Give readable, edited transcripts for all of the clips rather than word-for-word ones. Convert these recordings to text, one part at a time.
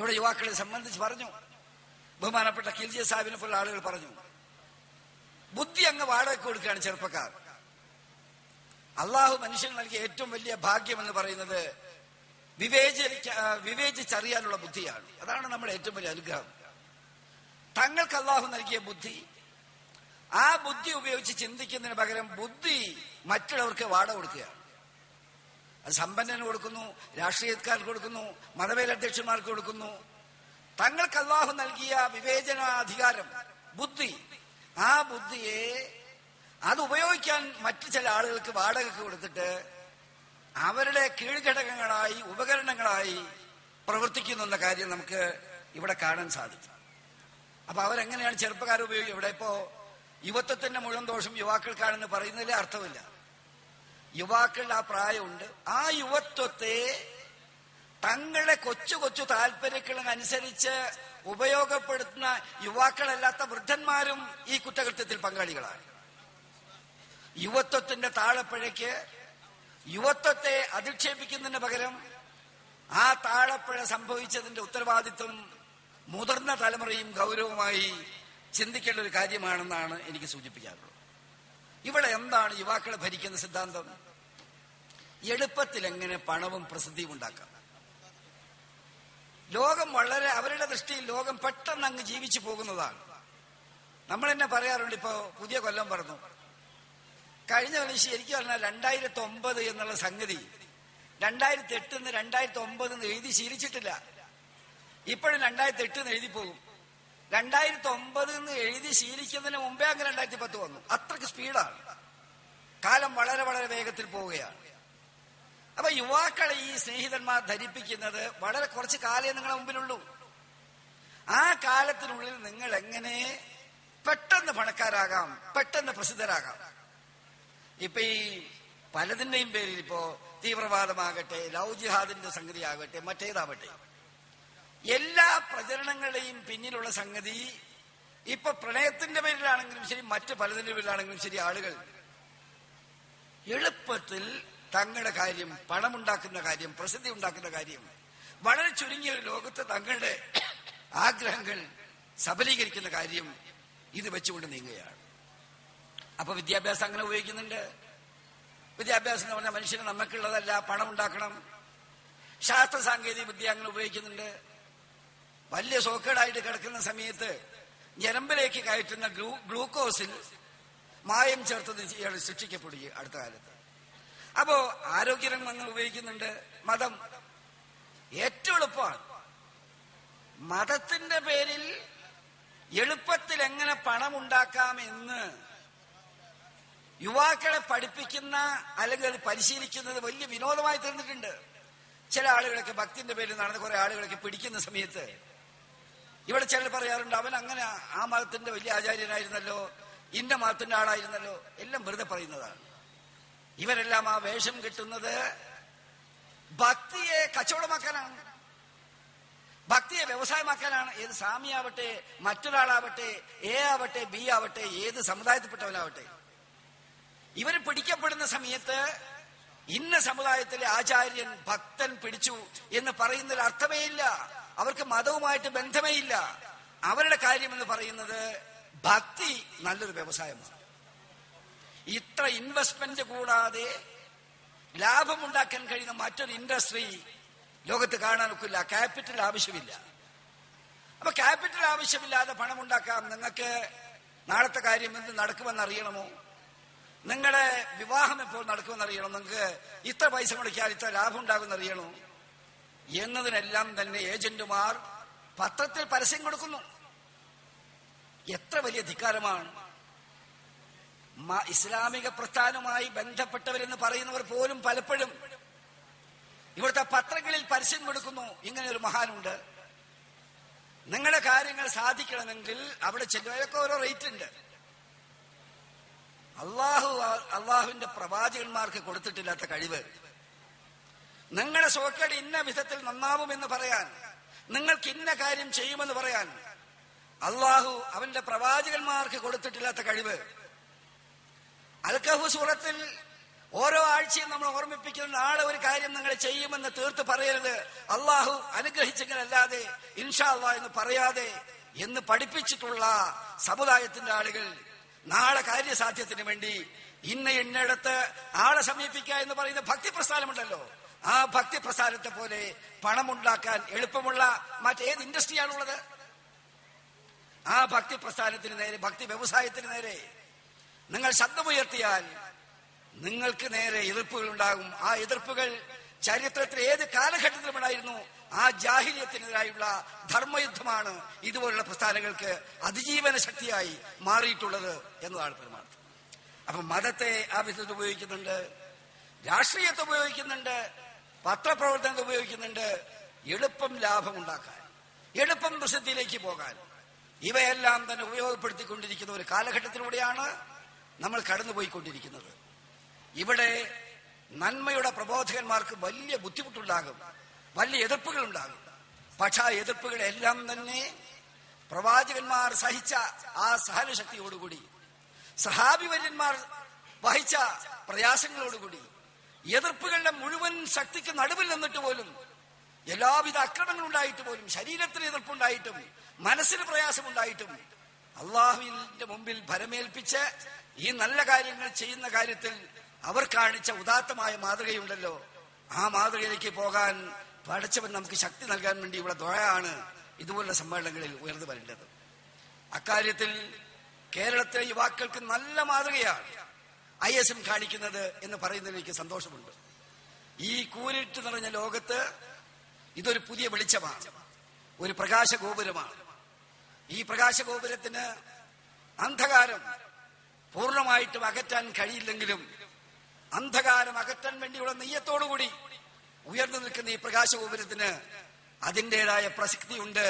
ഇവിടെ യുവാക്കളെ സംബന്ധിച്ച് പറഞ്ഞു. ബഹുമാനപ്പെട്ട ഖിൽജി സാഹിബിനെ പോലുള്ള ആളുകൾ പറഞ്ഞു, ബുദ്ധി അങ്ങ് വാടകയ്ക്ക് കൊടുക്കുകയാണ് ചെറുപ്പക്കാർ. അള്ളാഹു മനുഷ്യന് നൽകിയ ഏറ്റവും വലിയ ഭാഗ്യം എന്ന് പറയുന്നത് വിവേചിച്ചറിയാനുള്ള ബുദ്ധിയാണ്. അതാണ് നമ്മുടെ ഏറ്റവും വലിയ അനുഗ്രഹം. തങ്ങൾക്ക് അള്ളാഹു നൽകിയ ബുദ്ധി, ആ ബുദ്ധി ഉപയോഗിച്ച് ചിന്തിക്കുന്നതിന് പകരം ബുദ്ധി മറ്റുള്ളവർക്ക് വാടക കൊടുക്കുകയാണ്. അത് സമ്പന്നന് കൊടുക്കുന്നു, രാഷ്ട്രീയക്കാർക്ക് കൊടുക്കുന്നു, മതമേലധ്യക്ഷന്മാർക്ക് കൊടുക്കുന്നു. തങ്ങൾക്ക് അള്ളാഹു നൽകിയ വിവേചനാധികാരം ബുദ്ധി, ആ ബുദ്ധിയെ അത് ഉപയോഗിക്കാൻ മറ്റു ചില ആളുകൾക്ക് വാടകയ്ക്ക് കൊടുത്തിട്ട് അവരുടെ കീഴ്ഘടകങ്ങളായി ഉപകരണങ്ങളായി പ്രവർത്തിക്കുന്നു എന്ന കാര്യം നമുക്ക് ഇവിടെ കാണാൻ സാധിക്കും. അപ്പൊ അവരെങ്ങനെയാണ് ചെറുപ്പക്കാർ ഉപയോഗിക്കുക? ഇവിടെ ഇപ്പോ യുവത്വത്തിന്റെ മുഴുവൻ ദോഷം യുവാക്കൾക്കാണെന്ന് പറയുന്നതിലെ അർത്ഥമില്ല. യുവാക്കളുടെ ആ പ്രായമുണ്ട്. ആ യുവത്വത്തെ തങ്ങളുടെ കൊച്ചു കൊച്ചു താല്പര്യങ്ങളനുസരിച്ച് ഉപയോഗപ്പെടുത്തുന്ന യുവാക്കളല്ലാത്ത വൃദ്ധന്മാരും ഈ കുറ്റകൃത്യത്തിൽ പങ്കാളികളാണ്. യുവത്വത്തിന്റെ താളപ്പിഴയ്ക്ക് യുവത്വത്തെ അധിക്ഷേപിക്കുന്നതിന് പകരം ആ താളപ്പിഴ സംഭവിച്ചതിന്റെ ഉത്തരവാദിത്വം മുതിർന്ന തലമുറയും ഗൗരവമായി ചിന്തിക്കേണ്ട ഒരു കാര്യമാണെന്നാണ് എനിക്ക് സൂചിപ്പിക്കാറുള്ളത്. ഇവിടെ എന്താണ് യുവാക്കളെ ഭരിക്കുന്ന സിദ്ധാന്തം? എളുപ്പത്തിൽ എങ്ങനെ പണവും പ്രസിദ്ധിയും ഉണ്ടാക്കാം. ലോകം വളരെ, അവരുടെ ദൃഷ്ടിയിൽ ലോകം പെട്ടെന്ന് അങ്ങ് ജീവിച്ചു പോകുന്നതാണ്. നമ്മൾ തന്നെ പറയാറുണ്ട്. ഇപ്പോ പുതിയ കൊല്ലം പറഞ്ഞു, കഴിഞ്ഞ കൊല്ലം ശരിക്കും പറഞ്ഞാൽ 2009 എന്നുള്ള സംഗതി 2008 2009 എഴുതി ശീലിച്ചിട്ടില്ല. ഇപ്പോഴും 2008 എഴുതി പോകും. 2009 എഴുതി ശീലിക്കുന്നതിന് മുമ്പേ അങ്ങ് 2010 വന്നു. അത്രയ്ക്ക് സ്പീഡാണ്. കാലം വളരെ വളരെ വേഗത്തിൽ പോവുകയാണ്. അപ്പൊ യുവാക്കളെ ഈ സ്നേഹിതന്മാർ ധരിപ്പിക്കുന്നത് വളരെ കുറച്ച് കാലേ നിങ്ങളുടെ മുമ്പിലുള്ളൂ. ആ കാലത്തിനുള്ളിൽ നിങ്ങൾ എങ്ങനെ പെട്ടെന്ന് പണക്കാരാകാം, പെട്ടെന്ന് പ്രസിദ്ധരാകാം. ഇപ്പൊ ഈ പലതിന്റെയും പേരിൽ ഇപ്പോ തീവ്രവാദമാകട്ടെ, ലവ് ജിഹാദിന്റെ സംഗതിയാകട്ടെ, മറ്റേതാവട്ടെ, എല്ലാ പ്രചരണങ്ങളുടെയും പിന്നിലുള്ള സംഗതി ഇപ്പൊ പ്രണയത്തിന്റെ പേരിലാണെങ്കിലും ശരി, മറ്റു പലതിന്റെ പേരിലാണെങ്കിലും ശരി, ആളുകൾ എളുപ്പത്തിൽ തങ്ങളുടെ കാര്യം, പണമുണ്ടാക്കുന്ന കാര്യം, പ്രസിദ്ധി ഉണ്ടാക്കുന്ന കാര്യം, വളരെ ചുരുങ്ങിയ ഒരു ലോകത്ത് തങ്ങളുടെ ആഗ്രഹങ്ങൾ സബലീകരിക്കുന്ന കാര്യം ഇത് വെച്ചുകൊണ്ട് നീങ്ങുകയാണ്. അപ്പൊ വിദ്യാഭ്യാസം അങ്ങനെ ഉപയോഗിക്കുന്നുണ്ട്. വിദ്യാഭ്യാസം എന്ന് പറഞ്ഞാൽ മനുഷ്യന് നമുക്കുള്ളതല്ല, പണം ഉണ്ടാക്കണം. ശാസ്ത്ര സാങ്കേതിക വിദ്യ അങ്ങനെ ഉപയോഗിക്കുന്നുണ്ട്. വലിയ സോക്കേടായിട്ട് കിടക്കുന്ന സമയത്ത് ഞരമ്പിലേക്ക് കയറ്റുന്ന ഗ്ലൂക്കോസിൽ മായം ചേർത്തത് ഇയാൾ ശിക്ഷിക്കപ്പെടുകയും അടുത്ത കാലത്ത്. അപ്പോ ആരോഗ്യരംഗങ്ങൾ ഉപയോഗിക്കുന്നുണ്ട്. മതം ഏറ്റവും എളുപ്പമാണ്. മതത്തിന്റെ പേരിൽ എളുപ്പത്തിൽ എങ്ങനെ പണം ഉണ്ടാക്കാമെന്ന് യുവാക്കളെ പഠിപ്പിക്കുന്ന അല്ലെങ്കിൽ അത് പരിശീലിക്കുന്നത് വലിയ വിനോദമായി തീർന്നിട്ടുണ്ട്. ചില ആളുകളൊക്കെ ഭക്തിന്റെ പേരിൽ നടന്ന് കുറെ ആളുകളൊക്കെ പിടിക്കുന്ന സമയത്ത് ഇവിടെ ചിലർ പറയാറുണ്ട്, അവൻ അങ്ങനെ ആ മതത്തിന്റെ വലിയ ആചാര്യനായിരുന്നല്ലോ, ഇന്ന മതത്തിന്റെ ആളായിരുന്നല്ലോ. എല്ലാം വെറുതെ പറയുന്നതാണ്. ഇവരെല്ലാം ആ വേഷം കെട്ടുന്നത് ഭക്തിയെ കച്ചവടമാക്കാനാണ്, ഭക്തിയെ വ്യവസായമാക്കാനാണ്. ഏത് സ്വാമിയാവട്ടെ, മറ്റൊരാളാവട്ടെ, എ ആവട്ടെ, ബി ആവട്ടെ, ഏത് സമുദായത്തിൽപ്പെട്ടവനാവട്ടെ, ഇവർ പിടിക്കപ്പെടുന്ന സമയത്ത് ഇന്ന സമുദായത്തിലെ ആചാര്യൻ ഭക്തൻ പിടിച്ചു എന്ന് പറയുന്നതിൽ അർത്ഥമേ ഇല്ല. അവർക്ക് മതവുമായിട്ട് ബന്ധമേ ഇല്ല. അവരുടെ കാര്യം എന്ന് പറയുന്നത് ഭക്തി നല്ലൊരു വ്യവസായമാണ്. ഇത്ര ഇൻവെസ്റ്റ്മെന്റ് കൂടാതെ ലാഭമുണ്ടാക്കാൻ കഴിയുന്ന മറ്റൊരു ഇൻഡസ്ട്രി ലോകത്ത് കാണാനൊക്കില്ല. ക്യാപിറ്റൽ ആവശ്യമില്ല. അപ്പൊ ക്യാപിറ്റൽ ആവശ്യമില്ലാതെ പണമുണ്ടാക്കാം. നിങ്ങൾക്ക് നാളത്തെ കാര്യം എന്ത് നടക്കുമെന്ന് അറിയണമോ? നിങ്ങളുടെ വിവാഹം എപ്പോൾ നടക്കുമെന്നറിയണം, നിങ്ങൾക്ക് ഇത്ര പൈസ മുടക്കിയാൽ ഇത്ര ലാഭം ഉണ്ടാകുമെന്ന് അറിയണോ എന്നതിനെല്ലാം തന്നെ ഏജന്റുമാർ പത്രത്തിൽ പരസ്യം കൊടുക്കുന്നു. എത്ര വലിയ ധിക്കാരമാണ്! ഇസ്ലാമിക പ്രസ്ഥാനവുമായി ബന്ധപ്പെട്ടവരെന്ന് പറയുന്നവർ പോലും പലപ്പോഴും ഇവിടുത്തെ പത്രങ്ങളിൽ പരസ്യം കൊടുക്കുന്നു. ഇങ്ങനെ ഒരു മഹാനുണ്ട്, നിങ്ങളുടെ കാര്യങ്ങൾ സാധിക്കണമെങ്കിൽ അവിടെ ചെല്ലുവരൊക്കെ ഓരോ റേറ്റ് ഉണ്ട്. അള്ളാഹുവിന്റെ പ്രവാചകന്മാർക്ക് കൊടുത്തിട്ടില്ലാത്ത കഴിവ്, നിങ്ങളുടെ സോക്കേട് ഇന്ന വിധത്തിൽ നന്നാവുമെന്ന് പറയാൻ, നിങ്ങൾക്ക് ഇന്ന കാര്യം ചെയ്യുമെന്ന് പറയാൻ അള്ളാഹു അവന്റെ പ്രവാചകന്മാർക്ക് കൊടുത്തിട്ടില്ലാത്ത കഴിവ്. അൽ കഹ്ഫ് സൂറത്തിൽ ഓരോ ആഴ്ചയും നമ്മൾ ഓർമ്മിപ്പിക്കുന്ന നാളെ ഒരു കാര്യം നിങ്ങൾ ചെയ്യുമെന്ന് തീർത്ത് പറയരുത്, അള്ളാഹു അനുഗ്രഹിച്ചെങ്കിലല്ലാതെ ഇൻഷാ അല്ലാഹ് എന്ന് പറയാതെ എന്ന് പഠിപ്പിച്ചിട്ടുള്ള സമുദായത്തിന്റെ ആളുകൾ നാളെ കാര്യസാധ്യത്തിന് വേണ്ടി ഇന്നയിടത്ത് ആളെ സമീപിക്കുക എന്ന് പറയുന്ന ഭക്തി പ്രസ്ഥാനമുണ്ടല്ലോ, ആ ഭക്തി പ്രസ്ഥാനത്തെ പോലെ പണമുണ്ടാക്കാൻ എളുപ്പമുള്ള മറ്റേത് ഇൻഡസ്ട്രിയാണുള്ളത്? ആ ഭക്തി പ്രസ്ഥാനത്തിന് നേരെ, ഭക്തി വ്യവസായത്തിന് നേരെ നിങ്ങൾ ശബ്ദമുയർത്തിയാൽ നിങ്ങൾക്ക് നേരെ എതിർപ്പുകൾ ഉണ്ടാകും. ആ എതിർപ്പുകൾ ചരിത്രത്തിൽ ഏത് കാലഘട്ടത്തിലും ഉണ്ടായിരുന്നു. ആ ജാഹിലിയത്തിനെതിരായുള്ള ധർമ്മയുദ്ധമാണ് ഇതുപോലുള്ള പ്രസ്ഥാനങ്ങൾക്ക് അതിജീവന ശക്തിയായി മാറിയിട്ടുള്ളത് എന്നതാണ് പരമാർത്ഥം. അപ്പൊ മതത്തെ ആ വിധത്തിൽ ഉപയോഗിക്കുന്നുണ്ട്, രാഷ്ട്രീയത്തെ ഉപയോഗിക്കുന്നുണ്ട്, പത്രപ്രവർത്തനത്തെ ഉപയോഗിക്കുന്നുണ്ട്, എളുപ്പം ലാഭം ഉണ്ടാക്കാൻ, എളുപ്പം പ്രസിദ്ധിയിലേക്ക് പോകാൻ. ഇവയെല്ലാം തന്നെ ഉപയോഗപ്പെടുത്തിക്കൊണ്ടിരിക്കുന്ന ഒരു കാലഘട്ടത്തിലൂടെയാണ് നമ്മൾ കടന്നുപോയിക്കൊണ്ടിരിക്കുന്നത്. ഇവിടെ നന്മയുടെ പ്രബോധകന്മാർക്ക് വലിയ ബുദ്ധിമുട്ടുണ്ടാകും, വലിയ എതിർപ്പുകൾ ഉണ്ടാകും. പക്ഷെ ആ എതിർപ്പുകളെല്ലാം തന്നെ പ്രവാചകന്മാർ സഹിച്ച ആ സഹനശക്തിയോടുകൂടി, സഹാബിവര്യന്മാർ വഹിച്ച പ്രയാസങ്ങളോടുകൂടി, എതിർപ്പുകളുടെ മുഴുവൻ ശക്തിക്ക് നടുവിൽ നിന്നിട്ട് പോലും, എല്ലാവിധ അക്രമങ്ങളുണ്ടായിട്ട് പോലും, ശരീരത്തിന് എതിർപ്പുണ്ടായിട്ടും മനസ്സിന് പ്രയാസമുണ്ടായിട്ടും അള്ളാഹുവിന്റെ മുമ്പിൽ ഭരമേൽപ്പിച്ച് ഈ നല്ല കാര്യങ്ങൾ ചെയ്യുന്ന കാര്യത്തിൽ അവർ കാണിച്ച ഉദാത്തമായ മാതൃകയുണ്ടല്ലോ, ആ മാതൃകയിലേക്ക് പോകാൻ പടച്ചവൻ നമുക്ക് ശക്തി നൽകാൻ വേണ്ടിയുള്ള ദുആയാണ് ഇതുപോലുള്ള സമ്മേളനങ്ങളിൽ ഉയർന്നു വരേണ്ടത്. അക്കാര്യത്തിൽ കേരളത്തിലെ യുവാക്കൾക്ക് നല്ല മാതൃകയാണ് ISM കാണിക്കുന്നത് എന്ന് പറയുന്നതിൽ എനിക്ക് സന്തോഷമുണ്ട്. ഈ കൂരിട്ട് നിറഞ്ഞ ലോകത്ത് ഇതൊരു പുതിയ വെളിച്ചമാണ്, ഒരു പ്രകാശഗോപുരമാണ്. ഈ പ്രകാശഗോപുരത്തിന് അന്ധകാരം പൂർണ്ണമായിട്ടും അകറ്റാൻ കഴിയില്ലെങ്കിലും അന്ധകാരം അകറ്റാൻ വേണ്ടിയുള്ള നെയ്യത്തോടുകൂടി ഉയർന്നു നിൽക്കുന്ന ഈ പ്രകാശഗോപുരത്തിന് അതിൻ്റെതായ പ്രസക്തിയുണ്ട്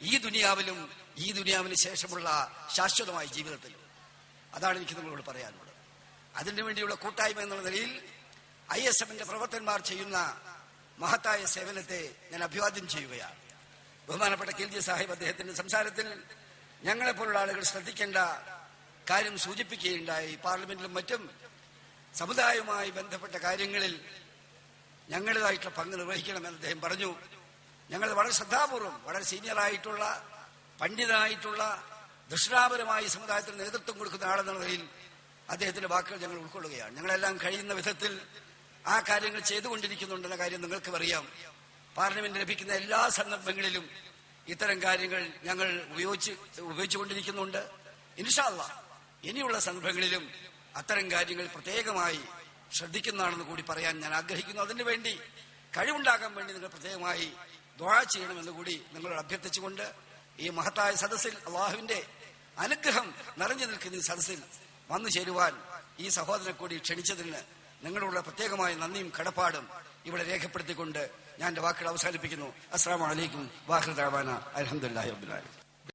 ഈ ദുനിയാവിലും ഈ ദുനിയാവിന് ശേഷമുള്ള ശാശ്വതമായ ജീവിതത്തിലും. അതാണ് എനിക്ക് നിങ്ങളോട് പറയാനുള്ളത്. അതിനു വേണ്ടിയുള്ള കൂട്ടായ്മ എന്നുള്ള നിലയിൽ ISMന്റെ പ്രവർത്തകന്മാർ ചെയ്യുന്ന മഹത്തായ സേവനത്തെ ഞാൻ അഭിവാദ്യം ചെയ്യുകയാണ്. ബഹുമാനപ്പെട്ട KLG സാഹിബ് അദ്ദേഹത്തിന്റെ സംസാരത്തിൽ ഞങ്ങളെപ്പോലുള്ള ആളുകൾ ശ്രദ്ധിക്കേണ്ട കാര്യം സൂചിപ്പിക്കുകയുണ്ടായി. പാർലമെന്റിലും മറ്റും സമുദായവുമായി ബന്ധപ്പെട്ട കാര്യങ്ങളിൽ ഞങ്ങളുടേതായിട്ടുള്ള പങ്ക് നിർവഹിക്കണമെന്ന് അദ്ദേഹം പറഞ്ഞു. ഞങ്ങൾ വളരെ ശ്രദ്ധാപൂർവം, വളരെ സീനിയറായിട്ടുള്ള, പണ്ഡിതനായിട്ടുള്ള, ദൃഷ്ടാപരമായി സമുദായത്തിന് നേതൃത്വം കൊടുക്കുന്ന ആളെന്ന നിലയിൽ അദ്ദേഹത്തിന്റെ വാക്കുകൾ ഞങ്ങൾ ഉൾക്കൊള്ളുകയാണ്. ഞങ്ങളെല്ലാം കഴിയുന്ന വിധത്തിൽ ആ കാര്യങ്ങൾ ചെയ്തുകൊണ്ടിരിക്കുന്നുണ്ടെന്ന കാര്യം നിങ്ങൾക്കും അറിയാം. പാർലമെന്റ് ലഭിക്കുന്ന എല്ലാ സന്ദർഭങ്ങളിലും ഇത്തരം കാര്യങ്ങൾ ഞങ്ങൾ ഉപയോഗിച്ചുകൊണ്ടിരിക്കുന്നുണ്ട്. ഇൻഷാ അല്ലാഹ് ഇനിയുള്ള സന്ദർഭങ്ങളിലും അത്തരം കാര്യങ്ങൾ പ്രത്യേകമായി ശ്രദ്ധിക്കുന്നതാണെന്ന് കൂടി പറയാൻ ഞാൻ ആഗ്രഹിക്കുന്നു. അതിനുവേണ്ടി കഴിവുണ്ടാകാൻ വേണ്ടി നിങ്ങൾ പ്രത്യേകമായി ദുആ ചെയ്യണമെന്ന് കൂടി നിങ്ങളോട് അഭ്യർത്ഥിച്ചുകൊണ്ട് ഈ മഹത്തായ സദസ്സിൽ, അള്ളാഹുവിന്റെ അനുഗ്രഹം നിറഞ്ഞു നിൽക്കുന്ന ഈ സദസ്സിൽ വന്നു ചേരുവാൻ ഈ സഹോദരനെ കൂടി ക്ഷണിച്ചതിന് നിങ്ങളുള്ള പ്രത്യേകമായ നന്ദിയും കടപ്പാടും ഇവിടെ രേഖപ്പെടുത്തിക്കൊണ്ട് ഞാൻ എന്റെ വാക്കുകൾ അവസാനിപ്പിക്കുന്നു. അസ്സലാമു അലൈക്കും വാഹിർ ദഅവാന അൽഹംദുലില്ലാഹി റബ്ബിൽ ആലമീൻ.